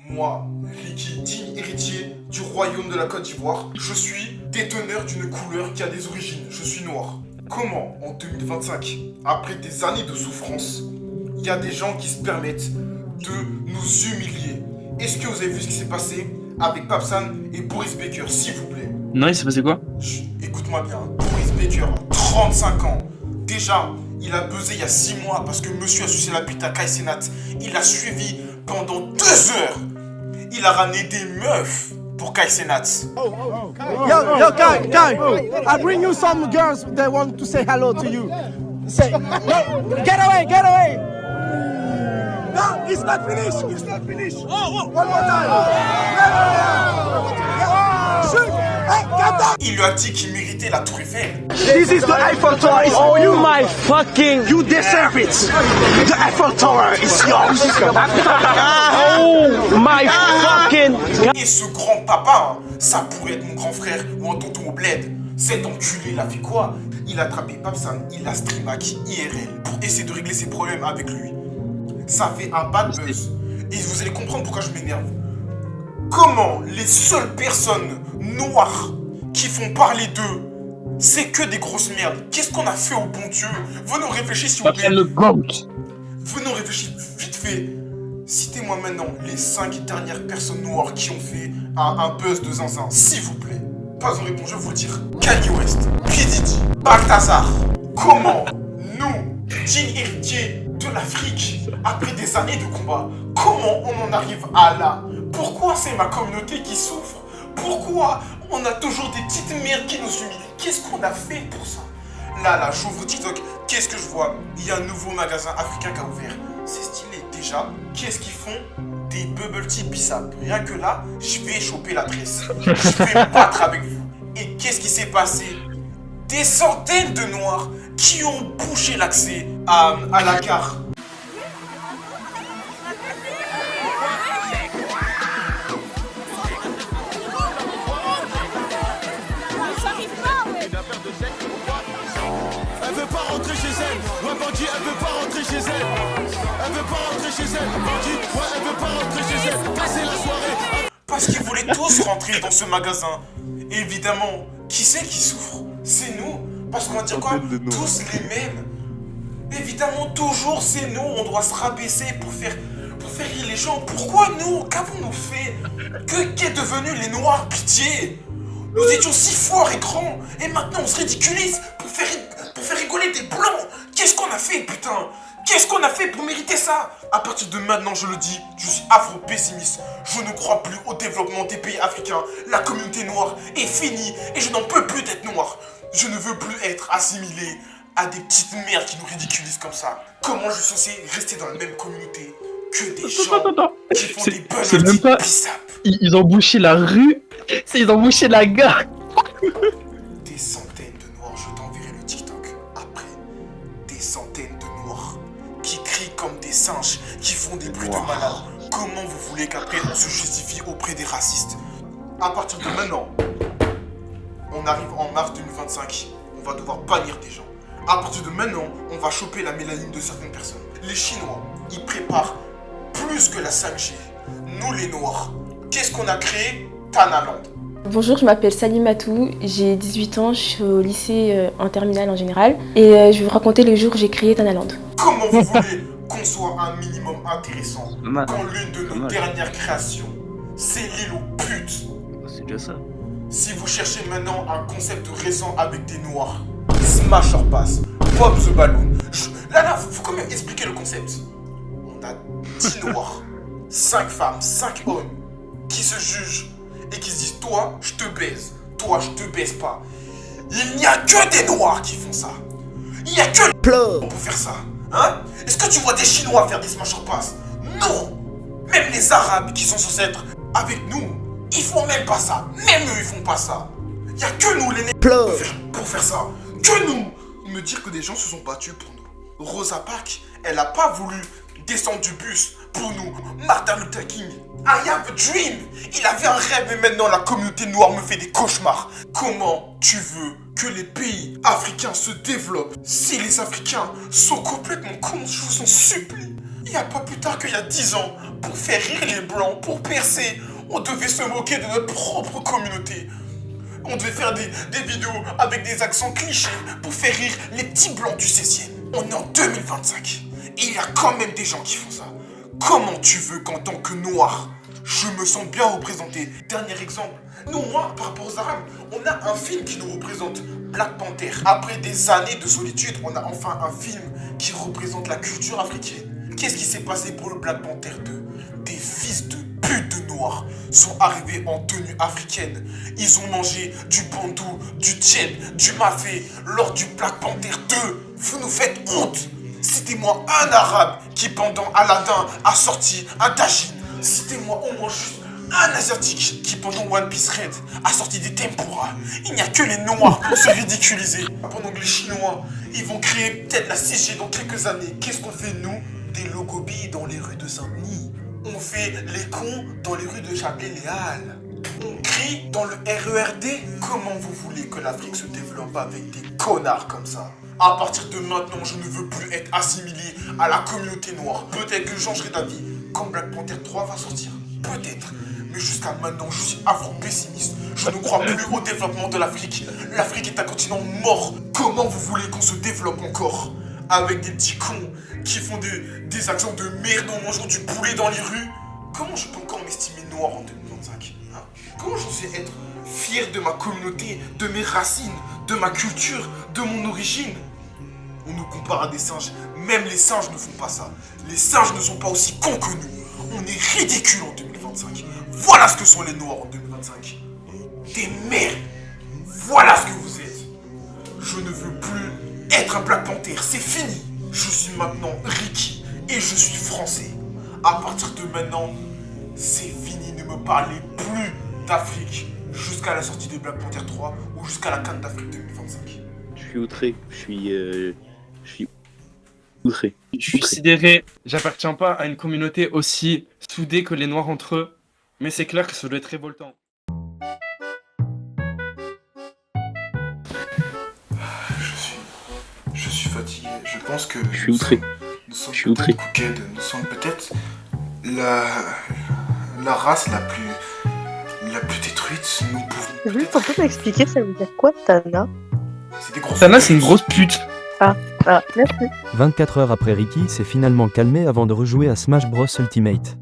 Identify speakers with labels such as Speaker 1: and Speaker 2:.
Speaker 1: Moi, Ricky, digne héritier du royaume de la Côte d'Ivoire, je suis déteneur d'une couleur qui a des origines. Je suis noir. Comment, en 2025, après des années de souffrance, il y a des gens qui se permettent de nous humilier? Est-ce que vous avez vu ce qui s'est passé avec Papsan et Boris Baker, s'il vous plaît?
Speaker 2: Non, il s'est passé quoi?
Speaker 1: Écoute-moi bien, Boris Baker, 35 ans. Déjà, il a buzzé il y a 6 mois parce que monsieur a sucé la bite à Kai Cenat. Il l'a suivi pendant 2 heures. Il a ramené des meufs pour Kai Cenat.
Speaker 3: Yo, Kai, I bring you some girls that want to say hello to you. Say, no, get away. No, it's not finished. Oh, one more time. Shoot. Hey, get down.
Speaker 1: Il lui a dit qu'il méritait la Tour Eiffel.
Speaker 3: This is the Eiffel Tower. It's all you, my fucking. You deserve it. The Eiffel Tower is yours. Oh, my fucking.
Speaker 1: Et ce grand papa, hein, ça pourrait être mon grand frère ou un tonton au bled. Cet enculé, il a fait quoi? Il a attrapé Papsan, il a streamac IRL pour essayer de régler ses problèmes avec lui. Ça fait un bad buzz. Et vous allez comprendre pourquoi je m'énerve. Comment les seules personnes noires qui font parler d'eux, c'est que des grosses merdes? Qu'est-ce qu'on a fait au bon Dieu? Venez réfléchir s'il vous plaît.
Speaker 2: Le GOAT.
Speaker 1: Venez réfléchir vite fait. Citez-moi maintenant les 5 dernières personnes noires qui ont fait un buzz de zinzin, s'il vous plaît. Pas en réponse, je vais vous le dire. Kanye West, P. Diddy, Balthazar. Comment nous, dignes héritiers de l'Afrique, après des années de combat, comment on en arrive à là? Pourquoi c'est ma communauté qui souffre? Pourquoi on a toujours des petites merdes qui nous humilient? Qu'est-ce qu'on a fait pour ça? Là, j'ouvre TikTok, qu'est-ce que je vois? Il y a un nouveau magasin africain qui a ouvert. C'est stylé. Déjà, qu'est-ce qu'ils font? Des bubble tea bissap. Rien que là, je vais choper l'adresse. Je vais me battre avec vous. Et qu'est-ce qui s'est passé? Des centaines de noirs qui ont bouché l'accès à la gare.
Speaker 4: Elle veut pas rentrer chez elle. Ouais, bandit, elle veut pas rentrer chez elle. Elle veut pas rentrer chez elle. Bandit, ouais, elle veut pas rentrer chez elle. Casser la soirée.
Speaker 1: Parce qu'ils voulaient tous rentrer dans ce magasin. Et évidemment, qui c'est qui souffre? C'est nous. Parce qu'on va dire quoi? Tous les mêmes. Évidemment, toujours c'est nous. On doit se rabaisser pour faire rire les gens. Pourquoi nous? Qu'avons-nous fait? Qu'est devenu les noirs? Pitié. Nous étions si forts et grands. Et maintenant on se ridiculise pour faire rigoler des blancs. Qu'est-ce qu'on a fait, putain? Qu'est-ce qu'on a fait pour mériter ça? À partir de maintenant, je le dis, je suis afro-pessimiste. Je ne crois plus au développement des pays africains. La communauté noire est finie et je n'en peux plus d'être noir. Je ne veux plus être assimilé à des petites merdes qui nous ridiculisent comme ça. Comment je suis censé rester dans la même communauté que des gens qui font des
Speaker 2: C'est même pas... Ils ont bouché la rue. Ils ont bouché la gare.
Speaker 1: Des centaines de noirs, je t'enverrai le TikTok après. Des centaines de noirs qui crient comme des singes, qui font des bruits de malades. Comment vous voulez qu'après on se justifie auprès des racistes? À partir de maintenant, on arrive en mars 2025, on va devoir bannir des gens. À partir de maintenant, on va choper la mélanine de certaines personnes. Les Chinois, ils préparent plus que la 5G. Nous les Noirs, qu'est-ce qu'on a créé? Tanaland.
Speaker 5: Bonjour, je m'appelle Salimatou, j'ai 18 ans, je suis au lycée en terminale en général et je vais vous raconter le jour où j'ai créé Tanaland.
Speaker 1: Comment vous voulez qu'on soit un minimum intéressant quand l'une de nos dernières créations, c'est l'île aux putes?
Speaker 2: C'est déjà ça.
Speaker 1: Si vous cherchez maintenant un concept récent avec des noirs, Smash or Pass, Pop the Balloon. Là, faut quand même expliquer le concept. On a 10 noirs, 5 femmes, 5 hommes qui se jugent et qui se disent toi, je te baise, toi, je te baise pas. Il n'y a que des noirs qui font ça. Il n'y a que les pour faire ça. Hein? Est-ce que tu vois des Chinois faire des Smash or Pass? Non. Même les Arabes qui sont censés être avec nous, ils font même pas ça. Même eux, ils font pas ça. Il n'y a que nous, les nègres, pour faire ça. Que nous. Me dire que des gens se sont battus pour nous. Rosa Parks, elle a pas voulu descendre du bus pour nous. Martin Luther King, I have a dream. Il avait un rêve et maintenant la communauté noire me fait des cauchemars. Comment tu veux que les pays africains se développent si les Africains sont complètement cons? Je vous en supplie. Il n'y a pas plus tard qu'il y a 10 ans, pour faire rire les blancs, pour percer, on devait se moquer de notre propre communauté. On devait faire des vidéos avec des accents clichés pour faire rire les petits blancs du 16e. On est en 2025 et il y a quand même des gens qui font ça. Comment tu veux qu'en tant que noir, je me sente bien représenté? Dernier exemple, nous, moi, par rapport aux Arabes, on a un film qui nous représente, Black Panther. Après des années de solitude, on a enfin un film qui représente la culture africaine. Qu'est-ce qui s'est passé pour le Black Panther 2? Des fils de pute de noirs sont arrivés en tenue africaine. Ils ont mangé du bandou, du tchèp, du mafé lors du Black Panther 2. Vous nous faites honte. Citez-moi un arabe qui pendant Aladdin a sorti un tagine. Citez-moi au moins juste un asiatique qui pendant One Piece Red a sorti des tempura. Il n'y a que les noirs pour se ridiculiser. Pendant que les chinois, ils vont créer peut-être la 6G dans quelques années. Qu'est-ce qu'on fait nous? Des logobies dans les rues de Saint-Denis. On fait les cons dans les rues de Châtelet-Léal. On crie dans le RERD. Comment vous voulez que l'Afrique se développe avec des connards comme ça? À partir de maintenant, je ne veux plus être assimilé à la communauté noire. Peut-être que je changerai d'avis quand Black Panther 3 va sortir. Peut-être. Mais jusqu'à maintenant, je suis afro-pessimiste. Je ne crois plus au développement de l'Afrique. L'Afrique est un continent mort. Comment vous voulez qu'on se développe encore? Avec des petits cons qui font des actions de merde en mangeant du poulet dans les rues? Comment je peux encore m'estimer noir en 2025 hein? Comment je suis être fier de ma communauté, de mes racines, de ma culture, de mon origine? On nous compare à des singes. Même les singes ne font pas ça. Les singes ne sont pas aussi cons que nous. On est ridicule en 2025. Voilà ce que sont les noirs en 2025. Des merdes. Voilà ce que vous êtes. Je ne veux plus être un Black Panther. C'est fini. Je suis maintenant Ricky et je suis français. À partir de maintenant, c'est fini. Ne me parlez plus d'Afrique jusqu'à la sortie de Black Panther 3 ou jusqu'à la CAN d'Afrique 2025.
Speaker 6: Je suis outré. Je suis outré.
Speaker 2: Je suis sidéré. J'appartiens pas à une communauté aussi soudée que les noirs entre eux. Mais c'est clair que ça doit être révoltant.
Speaker 1: Je suis fatigué. Je pense que
Speaker 6: Je suis outré.
Speaker 1: nous sommes
Speaker 6: Je suis outré.
Speaker 1: peut-être Cooked. Nous sommes peut-être la race la plus détruite. Nous pouvons
Speaker 7: Juste, on peut m'expliquer ça veut dire quoi, Tana?
Speaker 1: C'est des grosses
Speaker 2: Tana, c'est une grosse pute.
Speaker 7: Ah, merci.
Speaker 8: 24 heures après, Ricky s'est finalement calmé avant de rejouer à Smash Bros Ultimate.